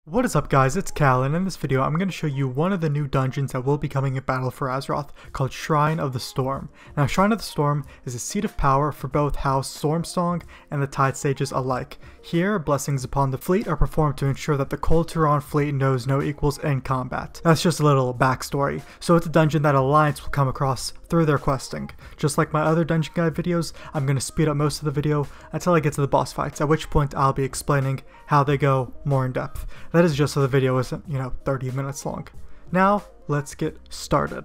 What is up guys, it's Cal, and in this video I'm going to show you one of the new dungeons that will be coming in Battle for Azeroth, called Shrine of the Storm. Now Shrine of the Storm is a seat of power for both House Stormsong and the Tide Sages alike. Here, blessings upon the fleet are performed to ensure that the Kul Tiran fleet knows no equals in combat. That's just a little backstory. So it's a dungeon that Alliance will come across through their questing. Just like my other dungeon guide videos, I'm going to speed up most of the video until I get to the boss fights, at which point I'll be explaining how they go more in depth. That is just so the video isn't, 30 minutes long. Now, let's get started.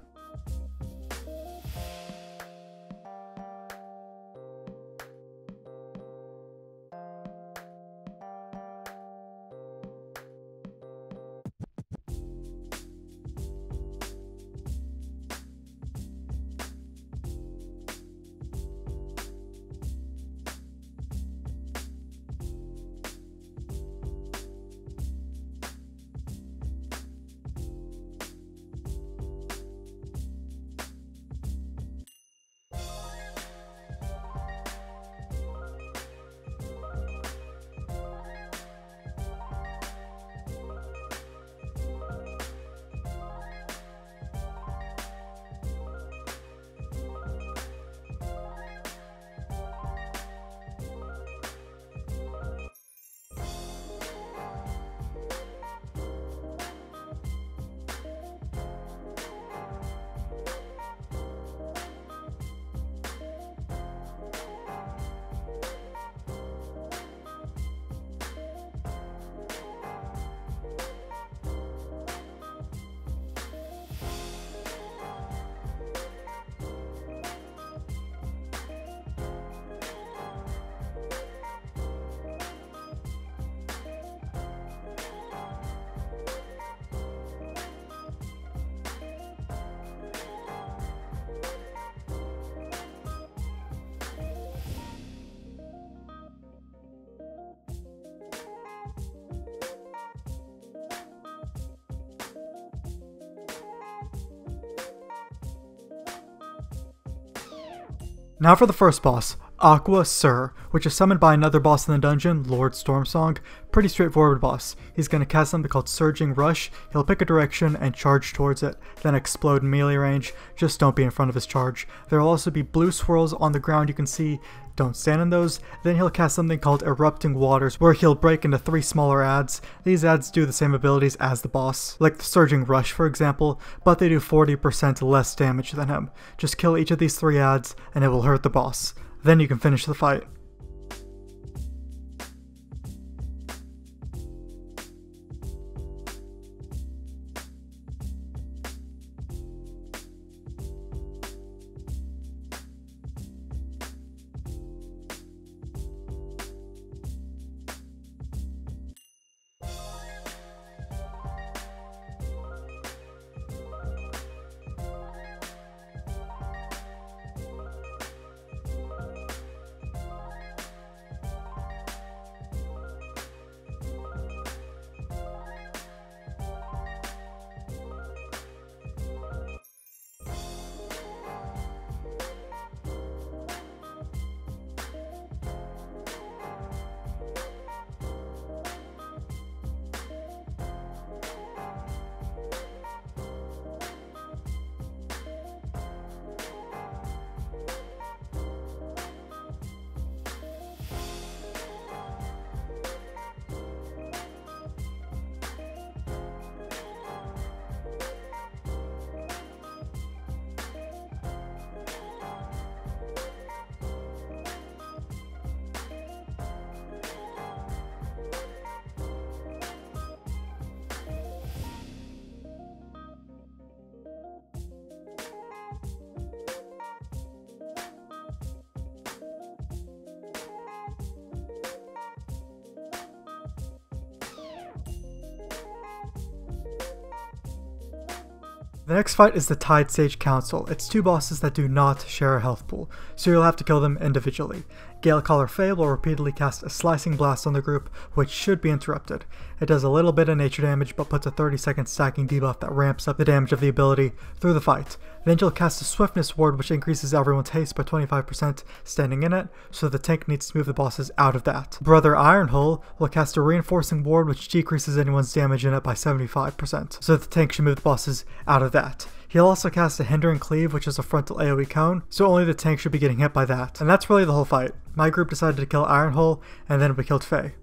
Now for the first boss, Aqua Sir, which is summoned by another boss in the dungeon, Lord Stormsong. Pretty straightforward boss. He's going to cast something called Surging Rush. He'll pick a direction and charge towards it, then explode in melee range. Just don't be in front of his charge. There will also be blue swirls on the ground you can see. Don't stand in those. Then he'll cast something called Erupting Waters, where he'll break into 3 smaller adds. These adds do the same abilities as the boss, like the Surging Rush for example, but they do 40% less damage than him. Just kill each of these 3 adds and it will hurt the boss. Then you can finish the fight. The next fight is the Tide Sage Council. It's 2 bosses that do not share a health pool, so you'll have to kill them individually. Gale Caller Fae will repeatedly cast a Slicing Blast on the group, which should be interrupted. It does a little bit of nature damage, but puts a 30-second stacking debuff that ramps up the damage of the ability through the fight. Then you'll cast a Swiftness Ward, which increases everyone's haste by 25% standing in it, so the tank needs to move the bosses out of that. Brother Ironhull will cast a Reinforcing Ward, which decreases anyone's damage in it by 75%, so the tank should move the bosses out of that. He'll also cast a Hinder and Cleave, which is a frontal AoE cone, so only the tank should be getting hit by that. And that's really the whole fight. My group decided to kill Ironhull, and then we killed Fae.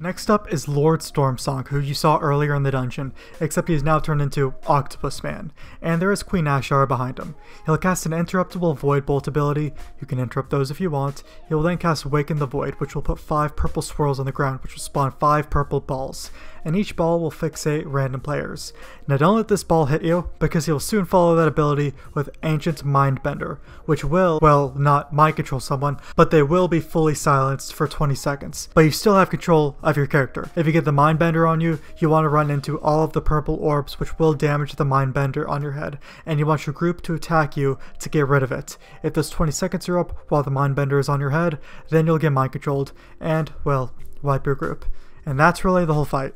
Next up is Lord Stormsong, who you saw earlier in the dungeon, except he's now turned into Octopus Man, and there is Queen Ashara behind him. He'll cast an interruptible Void Bolt ability. You can interrupt those if you want. He will then cast Waken the Void, which will put 5 purple swirls on the ground, which will spawn 5 purple balls, and each ball will fixate random players. Now don't let this ball hit you, because he will soon follow that ability with Ancient Mindbender, which will, well, not mind control someone, but they will be fully silenced for 20 seconds. But you still have control of your character. If you get the Mindbender on you, you want to run into all of the purple orbs, which will damage the Mindbender on your head, and you want your group to attack you to get rid of it. If those 20 seconds are up while the Mindbender is on your head, then you'll get mind controlled and, well, wipe your group. And that's really the whole fight.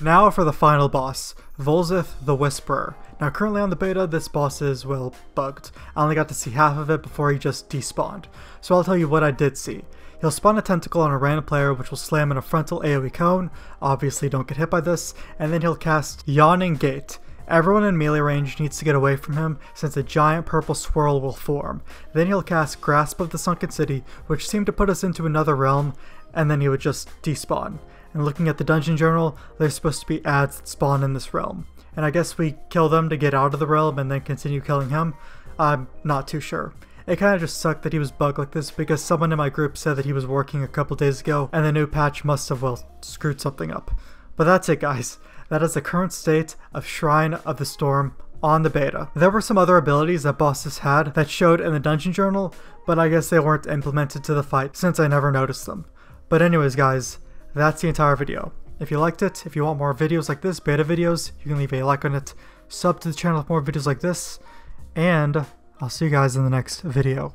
Now for the final boss, Volzith the Whisperer. Now currently on the beta, this boss is, well, bugged. I only got to see half of it before he just despawned. So I'll tell you what I did see. He'll spawn a tentacle on a random player, which will slam in a frontal AoE cone. Obviously don't get hit by this. And then he'll cast Yawning Gate. Everyone in melee range needs to get away from him since a giant purple swirl will form. Then he'll cast Grasp of the Sunken City, which seemed to put us into another realm, and then he would just despawn. And looking at the dungeon journal, there's supposed to be ads that spawn in this realm. And I guess we kill them to get out of the realm and then continue killing him? I'm not too sure. It kinda just sucked that he was bugged like this because someone in my group said that he was working a couple days ago and the new patch must have, well, screwed something up. But that's it, guys. That is the current state of Shrine of the Storm on the beta. There were some other abilities that bosses had that showed in the dungeon journal, but I guess they weren't implemented to the fight since I never noticed them. But anyways, guys, that's the entire video. If you liked it, if you want more videos like this, beta videos, you can leave a like on it, sub to the channel for more videos like this, and I'll see you guys in the next video.